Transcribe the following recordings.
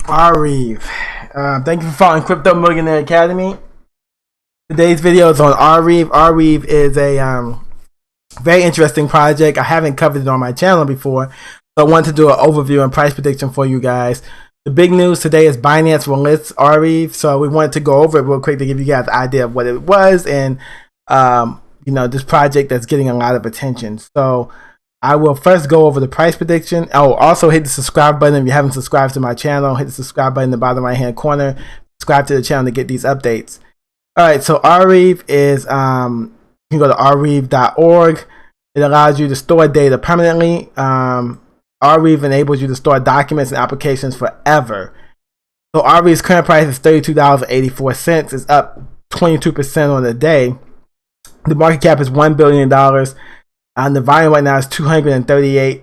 Arweave. Thank you for following Crypto Millionaire Academy. Today's video is on Arweave. Arweave is a very interesting project. I haven't covered it on my channel before, so I wanted to do an overview and price prediction for you guys. The big news today is Binance will list Arweave, so we wanted to go over it real quick to give you guys an idea of what it was and this project that's getting a lot of attention. So I will first go over the price prediction. Oh, also hit the subscribe button if you haven't subscribed to my channel. Hit the subscribe button in the bottom right hand corner. Subscribe to the channel to get these updates. Alright, so Arweave is, you can go to arweave.org. It allows you to store data permanently. Arweave enables you to store documents and applications forever. So Arweave's current price is $32.84. It's up 22% on the day. The market cap is $1 billion. The volume right now is $238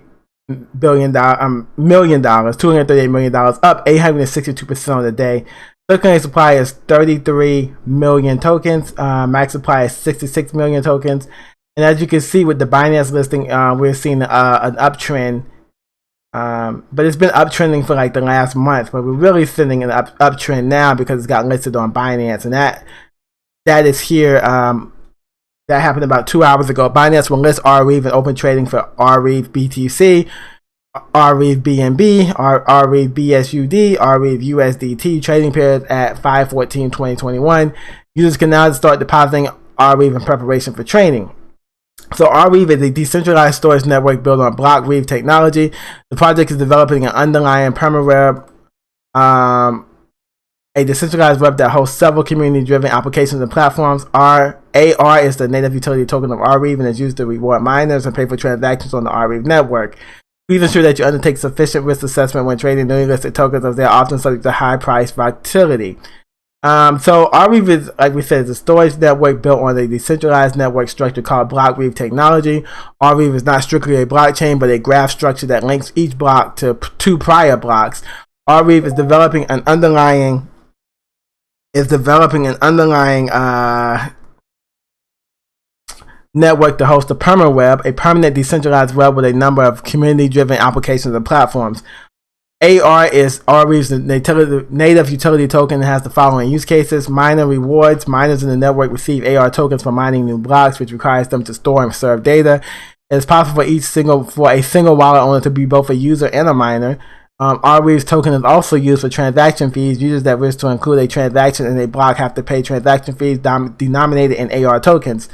million, $238 million, up 862% on the day. Circulating supply is 33 million tokens. Max supply is 66 million tokens. And as you can see with the Binance listing, we're seeing an uptrend. But it's been uptrending for like the last month. But we're really sitting in an uptrend now because it's got listed on Binance. And that is here. That happened about 2 hours ago. Binance will list Arweave and open trading for Arweave BTC, Arweave BNB, Arweave BSUD, Arweave USDT. Trading period at 5/14/2021. Users can now start depositing Arweave in preparation for trading. So Arweave is a decentralized storage network built on Blockweave technology. The project is developing an underlying permaweb, a decentralized web that hosts several community-driven applications and platforms. AR is the native utility token of Arweave and is used to reward miners and pay for transactions on the Arweave network. Please ensure that you undertake sufficient risk assessment when trading newly listed tokens, as they are often subject to high price volatility. So Arweave is, like we said, is a storage network built on a decentralized network structure called Blockweave technology. Arweave is not strictly a blockchain, but a graph structure that links each block to two prior blocks. Arweave is developing an underlying network to host a permaweb, a permanent decentralized web with a number of community-driven applications and platforms. AR is Arweave's native utility token and has the following use cases. Miner rewards. Miners in the network receive AR tokens for mining new blocks, which requires them to store and serve data. It is possible for a single wallet owner to be both a user and a miner. Arweave's token is also used for transaction fees. Users that wish to include a transaction in a block have to pay transaction fees denominated in AR tokens.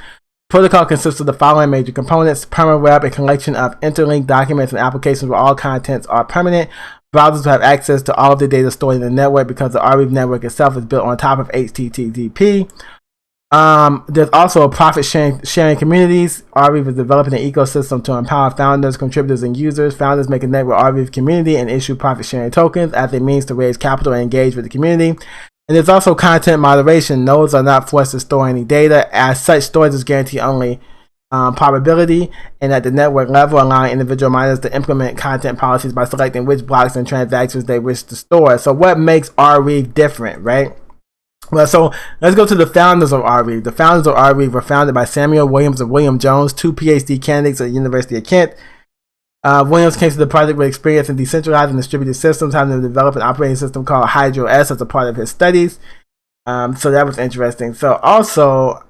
Protocol consists of the following major components: permaweb, a collection of interlinked documents and applications where all contents are permanent. Browsers will have access to all of the data stored in the network because the Arweave network itself is built on top of HTTP. There's also a profit sharing communities. Arweave is developing an ecosystem to empower founders, contributors, and users. Founders make a network Arweave community and issue profit sharing tokens as a means to raise capital and engage with the community. And there's also content moderation. Nodes are not forced to store any data. As such, storage is guaranteed only probability and at the network level, allowing individual miners to implement content policies by selecting which blocks and transactions they wish to store. So what makes Arweave different, right? Well, so let's go to the founders of Arweave. The founders of Arweave were founded by Samuel Williams and William Jones, two PhD candidates at the University of Kent. Williams came to the project with experience in decentralized and distributed systems, having to develop an operating system called Hydro S as a part of his studies. So that was interesting. So also,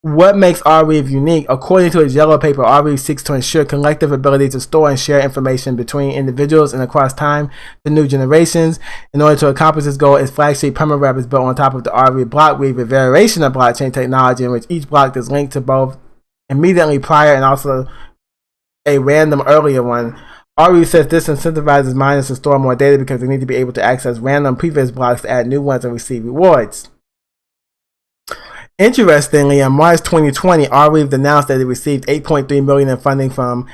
what makes Arweave unique? According to its yellow paper, Arweave seeks to ensure collective ability to store and share information between individuals and across time to new generations. In order to accomplish this goal, its flagship permaweb is built on top of the Arweave Blockweave, a variation of blockchain technology in which each block is linked to both immediately prior and also a random earlier one. Arweave says this incentivizes miners to store more data because they need to be able to access random previous blocks to add new ones and receive rewards. Interestingly, in March 2020, Arweave announced that it received $8.3 million in funding from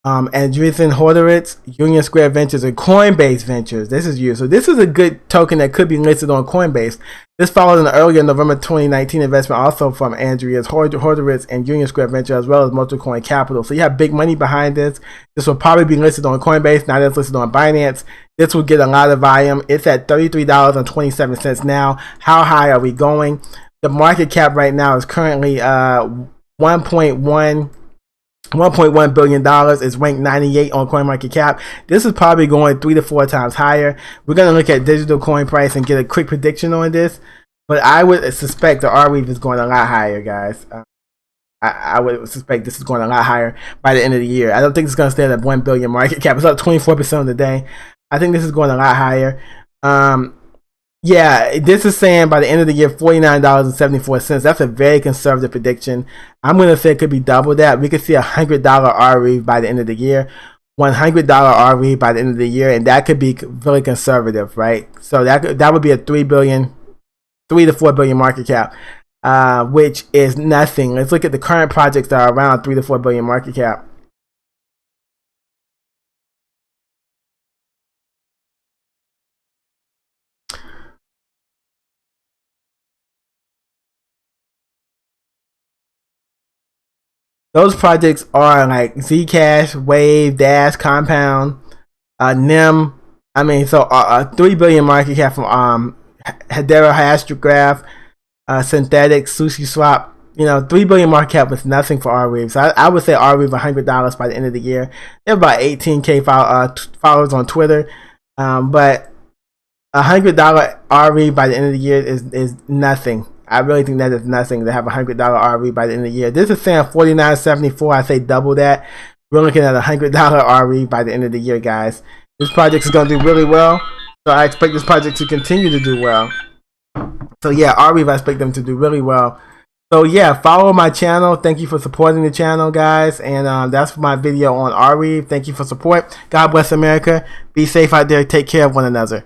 Andreessen Horowitz, Union Square Ventures, and Coinbase Ventures. This is you. So this is a good token that could be listed on Coinbase. This followed an earlier November 2019 investment also from Andreessen Horowitz and Union Square Ventures, as well as Multicoin Capital. So you have big money behind this. This will probably be listed on Coinbase. Now that's listed on Binance. This will get a lot of volume. It's at $33.27 now. How high are we going? The market cap right now is currently 1.1 $1.1 billion. It's ranked 98 on CoinMarketCap. This is probably going 3 to 4 times higher. We're going to look at digital coin price and get a quick prediction on this. But I would suspect the Arweave is going a lot higher, guys. I would suspect this is going a lot higher by the end of the year. I don't think it's going to stay at 1 billion market cap. It's up 24% on the day. I think this is going a lot higher. Yeah, this is saying by the end of the year, $49.74. That's a very conservative prediction. I'm going to say it could be double that. We could see $100 Arweave by the end of the year, $100 Arweave by the end of the year, and that could be really conservative, right? So that would be a 3 to 4 billion market cap, which is nothing. Let's look at the current projects that are around 3 to 4 billion market cap. Those projects are like Zcash, Wave, Dash, Compound, NIM. I mean, so 3 billion market cap from Hedera, Hashgraph, Synthetic, Sushi Swap. 3 billion market cap was nothing for Arweave. So I would say Arweave $100 by the end of the year. They have about 18K followers on Twitter, but $100 Arweave by the end of the year is nothing. I really think that is nothing to have $100 Arweave by the end of the year. This is saying $49.74. I say double that. We're looking at $100 Arweave by the end of the year, guys. This project is going to do really well. So I expect this project to continue to do well. So yeah, Arweave, I expect them to do really well. So yeah, follow my channel. Thank you for supporting the channel, guys. And that's my video on Arweave. Thank you for support. God bless America. Be safe out there. Take care of one another.